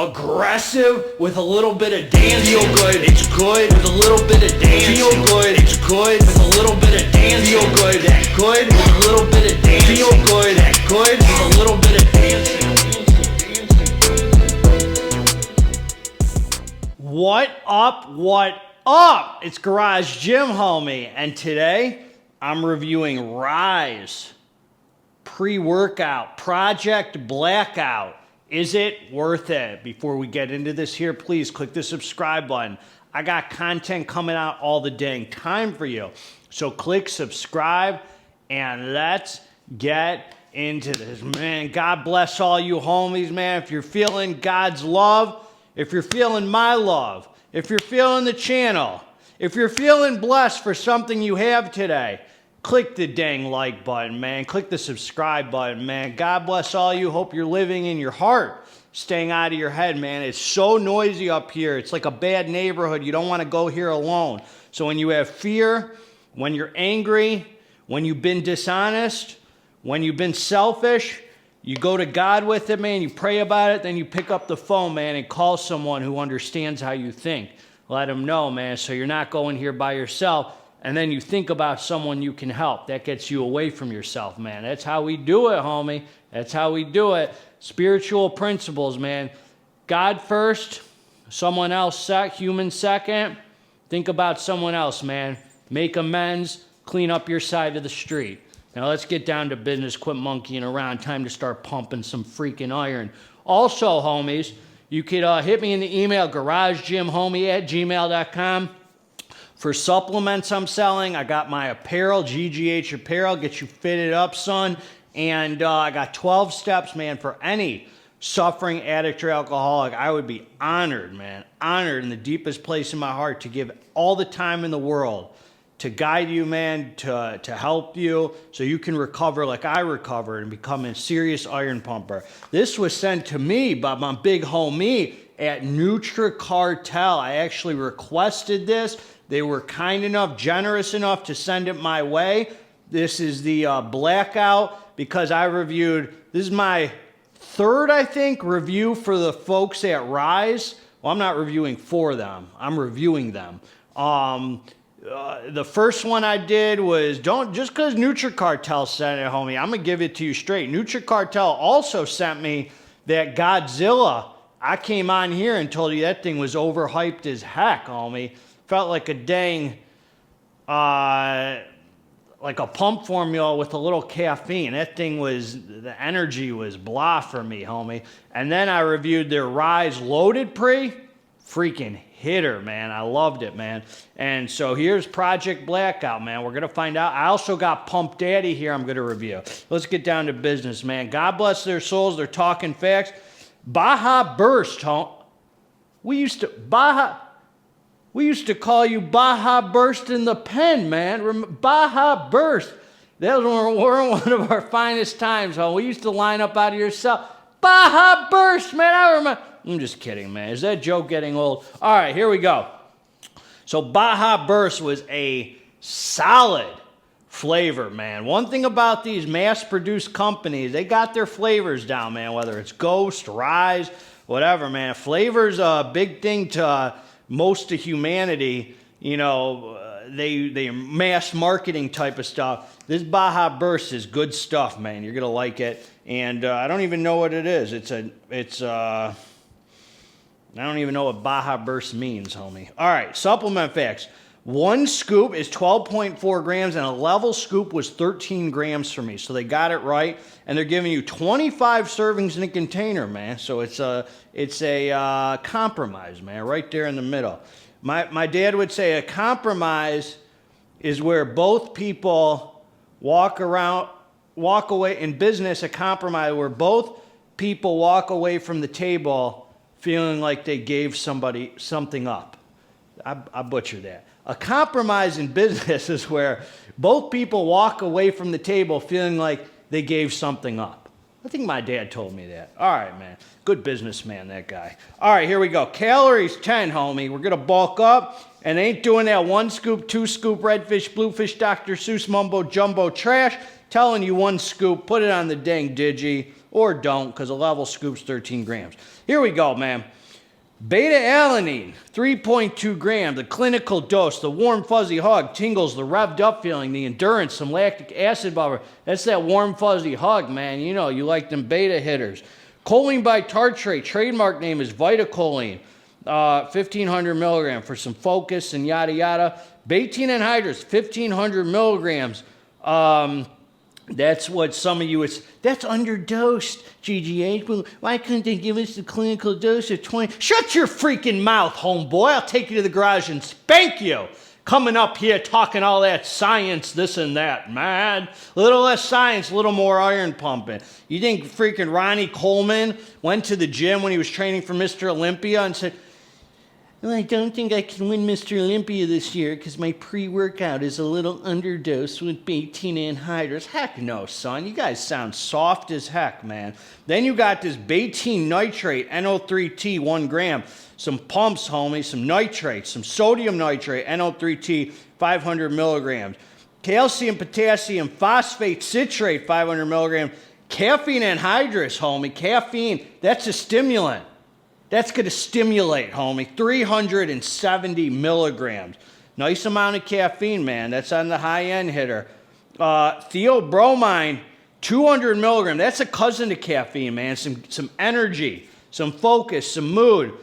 aggressive with a little bit of dance. Feel good, it's good with a little bit of dance. Feel good, it's good with a little bit of dance. Feel good, that good with a little bit of dance. Feel good, that good with a little bit of dance. What up? What up? It's Garage Gym Homie, and today I'm reviewing RYSE pre-workout Project Blackout. Is it worth it? Before we get into this here, please click the subscribe button. I got content coming out all the dang time for you. So click subscribe and let's get into this. Man, God bless all you homies, man. If you're feeling God's love, if you're feeling my love, if you're feeling the channel, if you're feeling blessed for something you have today, click the dang like button, man. Click the subscribe button, man. God bless all you. Hope you're living in your heart, staying out of your head, man. It's so noisy up here. It's like a bad neighborhood. You don't want to go here alone. So when you have fear, when you're angry, when you've been dishonest, when you've been selfish, you go to God with it, man. You pray about it. Then you pick up the phone, man, and call someone who understands how you think. Let them know, man, so you're not going here by yourself. And then you think about someone you can help. That gets you away from yourself, man. That's how we do it, homie. That's how we do it. Spiritual principles, man. God first, someone else human second. Think about someone else, man. Make amends. Clean up your side of the street. Now let's get down to business. Quit monkeying around. Time to start pumping some freaking iron. Also, homies, you could hit me in the email, garagegymhomie@gmail.com. For supplements I'm selling, I got my Apparel, GGH Apparel, get you fitted up, son. And I got 12 steps, man, for any suffering addict or alcoholic. I would be honored, man, honored in the deepest place in my heart to give all the time in the world to guide you, man, to help you so you can recover like I recovered and become a serious iron pumper. This was sent to me by my big homie at Nutricartel. I actually requested this. They were kind enough, generous enough to send it my way. This is the Blackout because I reviewed, this is my third, I think, review for the folks at RYSE. Well, I'm not reviewing for them. I'm reviewing them. The first one I did was, just because Nutricartel sent it, homie, I'm going to give it to you straight. Nutricartel also sent me that Godzilla. I came on here and told you that thing was overhyped as heck, homie. Felt like a dang, like a pump formula with a little caffeine. That thing was, the energy was blah for me, homie. And then I reviewed their RYSE Loaded Pre. Freaking hitter, man. I loved it, man. And so here's Project Blackout, man. We're going to find out. I also got Pump Daddy here I'm going to review. Let's get down to business, man. God bless their souls. They're talking facts. Baja Burst, We used to call you Baja Burst in the pen, man. Baja Burst. That was one of our finest times, huh? We used to line up out of your cell. Baja Burst, man. I remember. I'm just kidding, man. Is that joke getting old? All right, here we go. So Baja Burst was a solid flavor, man. One thing about these mass-produced companies, they got their flavors down, man. Whether it's Ghost, RYSE, whatever, man. Flavor's a big thing to most of humanity. You know, they mass marketing type of stuff. This Baja Burst is good stuff, man. You're gonna like it. And I don't even know what it is. I don't even know what Baja Burst means, homie. All right, supplement facts. One scoop is 12.4 grams, and a level scoop was 13 grams for me. So they got it right, and they're giving you 25 servings in a container, man. So it's a compromise, man, right there in the middle. My dad would say a compromise is where both people walk away in business. A compromise where both people walk away from the table feeling like they gave somebody something up. I butchered that. A compromise in business is where both people walk away from the table feeling like they gave something up. I think my dad told me that. All right, man. Good businessman, that guy. All right, here we go. Calories 10, homie. We're going to bulk up, and ain't doing that 1 scoop, 2 scoop, redfish, bluefish, Dr. Seuss mumbo jumbo trash. Telling you 1 scoop, put it on the dang digi, or don't, because a level scoop's 13 grams. Here we go, man. Beta-alanine, 3.2 grams, the clinical dose, the warm fuzzy hug, tingles, the revved up feeling, the endurance, some lactic acid buffer. That's that warm fuzzy hug, man. You know, you like them beta hitters. Choline bitartrate, trademark name is Vitacholine, 1,500 milligram for some focus and yada yada. Betaine anhydrous, 1,500 milligrams. That's what some of you, that's underdosed, GGH. Well, why couldn't they give us the clinical dose of 20? Shut your freaking mouth, homeboy. I'll take you to the garage and spank you. Coming up here talking all that science, this and that, man. A little less science, a little more iron pumping. You think freaking Ronnie Coleman went to the gym when he was training for Mr. Olympia and said, well, I don't think I can win Mr. Olympia this year because my pre-workout is a little underdosed with betaine anhydrous. Heck no, son. You guys sound soft as heck, man. Then you got this betaine nitrate, NO3T, 1 gram. Some pumps, homie, some nitrates, some sodium nitrate, NO3T, 500 milligrams. Calcium, potassium, phosphate, citrate, 500 milligrams. Caffeine anhydrous, homie. Caffeine, that's a stimulant. That's going to stimulate, homie. 370 milligrams. Nice amount of caffeine, man. That's on the high-end hitter. Theobromine, 200 milligrams. That's a cousin to caffeine, man. Some energy, some focus, some mood.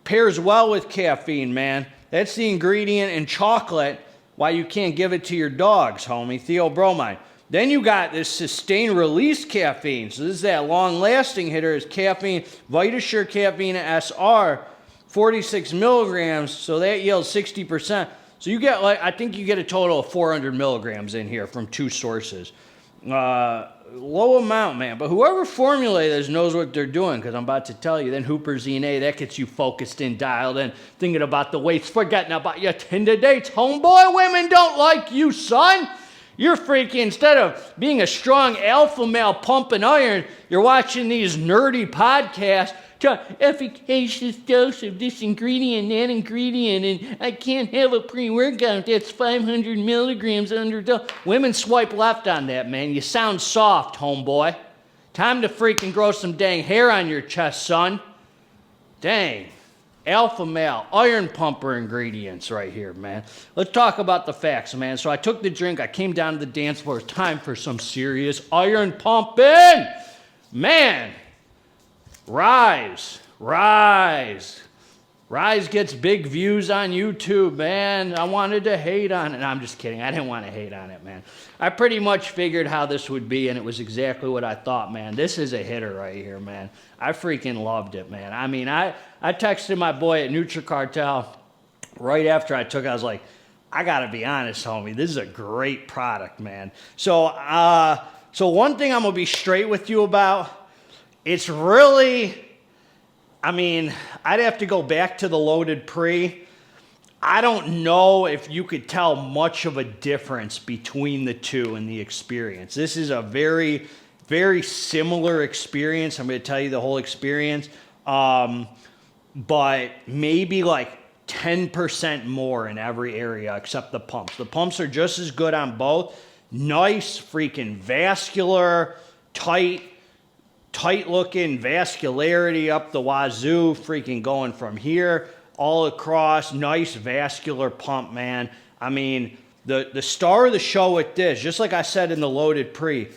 Pairs well with caffeine, man. That's the ingredient in chocolate why you can't give it to your dogs, homie. Theobromine. Then you got this sustained release caffeine. So this is that long-lasting hitter is caffeine, VitaSure Caffeine SR, 46 milligrams. So that yields 60%. So you get I think you get a total of 400 milligrams in here from 2 sources. Low amount, man. But whoever formulated this knows what they're doing, because I'm about to tell you. Then Huperzine A, that gets you focused in, dialed in, thinking about the weights, forgetting about your Tinder dates. Homeboy, women don't like you, son. You're freaking, instead of being a strong alpha male pumping iron, you're watching these nerdy podcasts. Efficacious dose of this ingredient, that ingredient, and I can't have a pre-workout that's 500 milligrams under dose. Women swipe left on that, man. You sound soft, homeboy. Time to freaking grow some dang hair on your chest, son. Dang. Alpha male, iron pumper ingredients right here, man. Let's talk about the facts, man. So I took the drink, I came down to the dance floor. It's time for some serious iron pumping. Man, RYSE gets big views on YouTube, man. I wanted to hate on it. No, I'm just kidding. I didn't want to hate on it, man. I pretty much figured how this would be, and it was exactly what I thought, man. This is a hitter right here, man. I freaking loved it, man. I mean, I texted my boy at Nutricartel right after I took it. I was like, I got to be honest, homie. This is a great product, man. So one thing I'm going to be straight with you about, it's really, I mean, I'd have to go back to the loaded pre. I don't know if you could tell much of a difference between the two in the experience. This is a very, very similar experience. I'm going to tell you the whole experience, but maybe like 10% more in every area except the pumps. The pumps are just as good on both. Nice freaking vascular, tight looking vascularity up the wazoo, freaking going from here all across. Nice vascular pump, man. I mean, the star of the show with this, just like I said in the loaded pre,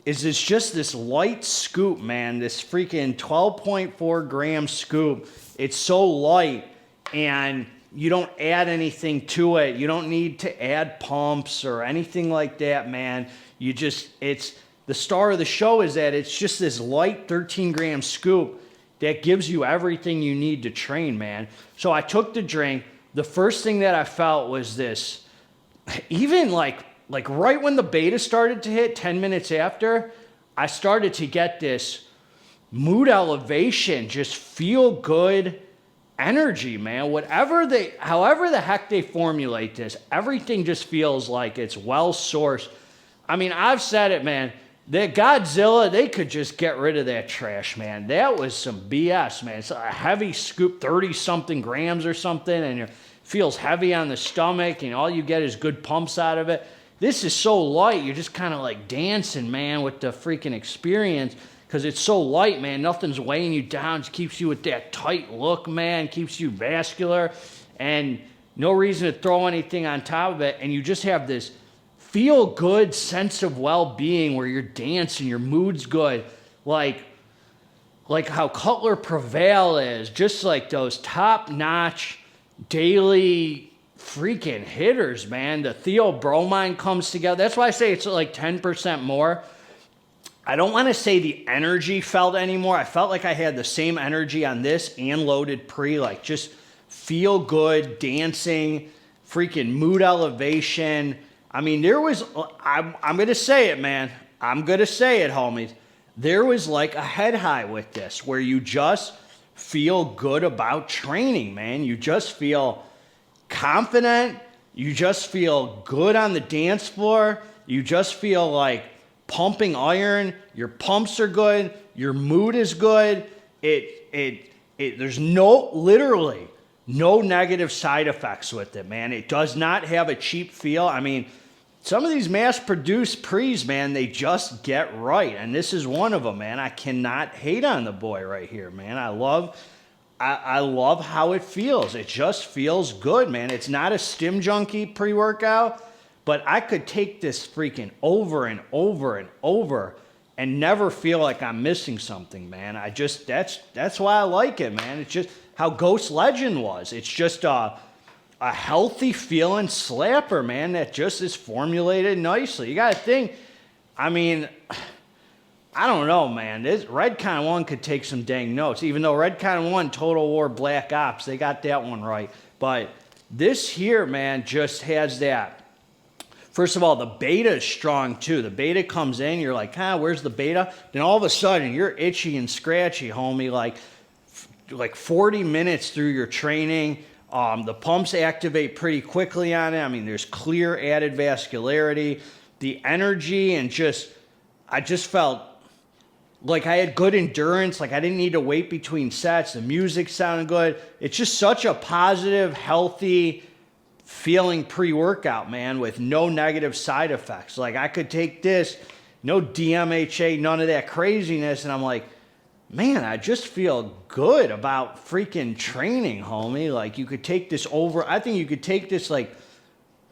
is it's just this light scoop, man. This freaking 12.4 gram scoop. It's so light, and you don't add anything to it. You don't need to add pumps or anything like that, man. You just, the star of the show is that it's just this light 13 gram scoop that gives you everything you need to train, man. So I took the drink. The first thing that I felt was this, even like right when the beta started to hit, 10 minutes after, I started to get this mood elevation, just feel good energy, man. However the heck they formulate this, everything just feels like it's well sourced. I mean, I've said it, man. That Godzilla, they could just get rid of that trash, man. That was some BS, man. It's a heavy scoop, 30-something grams or something, and feels heavy on the stomach, and all you get is good pumps out of it. This is so light, you're just kind of like dancing, man, with the freaking experience, because it's so light, man. Nothing's weighing you down. It keeps you with that tight look, man. Keeps you vascular, and no reason to throw anything on top of it, and you just have this feel-good sense of well-being where you're dancing, your mood's good, like how Cutler Prevail is, just like those top-notch daily freaking hitters, man. The theobromine comes together. That's why I say it's like 10% more. I don't want to say the energy felt anymore. I felt like I had the same energy on this and loaded pre, like just feel good, dancing, freaking mood elevation. I mean, there was, I'm going to say it, man. I'm going to say it, homies. There was like a head high with this where you just feel good about training, man. You just feel confident. You just feel good on the dance floor. You just feel like pumping iron. Your pumps are good. Your mood is good. There's literally no negative side effects with it, man. It does not have a cheap feel. I mean, some of these mass-produced pre's, man, they just get right, and this is one of them, man. I cannot hate on the boy right here, man. I love how it feels. It just feels good, man. It's not a stim junkie pre-workout, but I could take this freaking over and over and over and never feel like I'm missing something, man. That's why I like it, man. It's just how Ghost Legend was. It's just a healthy feeling slapper, man, that just is formulated nicely. You got to think, I mean, I don't know, man. This Redcon 1 could take some dang notes, even though Redcon 1 Total War Black Ops, they got that one right. But this here, man, just has that. First of all, the beta is strong too. The beta comes in, you're like, where's the beta? Then all of a sudden, you're itchy and scratchy, homie, like 40 minutes through your training. The pumps activate pretty quickly on it. I mean, there's clear added vascularity. The energy and I just felt like I had good endurance. Like I didn't need to wait between sets. The music sounded good. It's just such a positive, healthy feeling pre-workout, man, with no negative side effects. Like I could take this, no DMHA, none of that craziness, and I'm like, man, I just feel good about freaking training, homie. Like you could take this over. I think you could take this like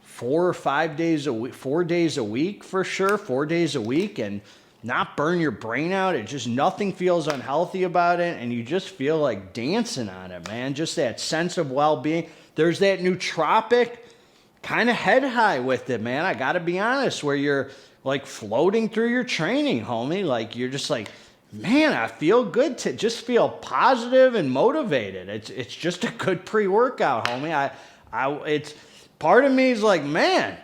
4 or 5 days a week, 4 days a week for sure, 4 days a week, and not burn your brain out. It just, nothing feels unhealthy about it, and you just feel like dancing on it, man. Just that sense of well-being. There's that nootropic kind of head high with it, man. I got to be honest, where you're like floating through your training, homie. Like you're just like, man, I feel good to just feel positive and motivated. It's just a good pre-workout, homie. It's part of me is like, man,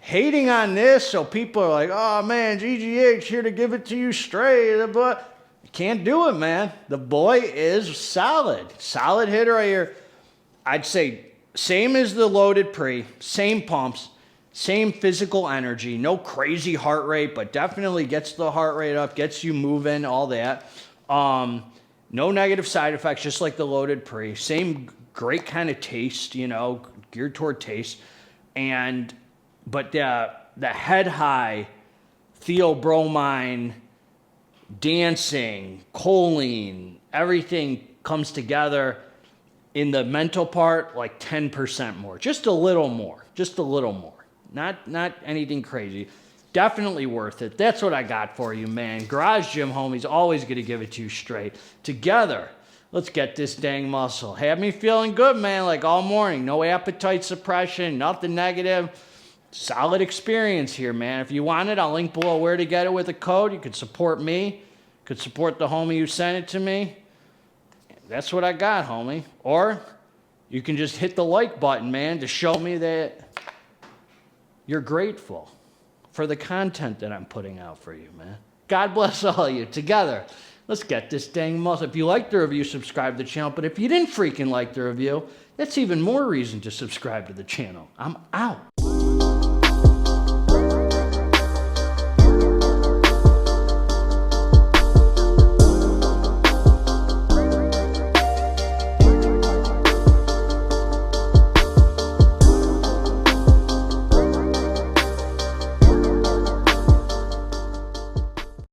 hating on this, so people are like, oh man, GGH here to give it to you straight, but you can't do it, man. The boy is solid hitter right here. I'd say same as the loaded pre, same pumps, same physical energy, no crazy heart rate, but definitely gets the heart rate up, gets you moving, all that. No negative side effects, just like the loaded pre. Same great kind of taste, you know, geared toward taste. But the head high, theobromine, dancing, choline, everything comes together. In the mental part, like 10% more, just a little more. Not anything crazy. Definitely worth it. That's what I got for you, man. Garage Gym Homie's always going to give it to you straight. Together, let's get this dang muscle. Have me feeling good, man, like all morning. No appetite suppression, nothing negative. Solid experience here, man. If you want it, I'll link below where to get it with a code. You could support me. Could support the homie who sent it to me. That's what I got, homie. Or you can just hit the like button, man, to show me that you're grateful for the content that I'm putting out for you, man. God bless all of you. Together, let's get this dang muscle. If you liked the review, subscribe to the channel. But if you didn't freaking like the review, that's even more reason to subscribe to the channel. I'm out.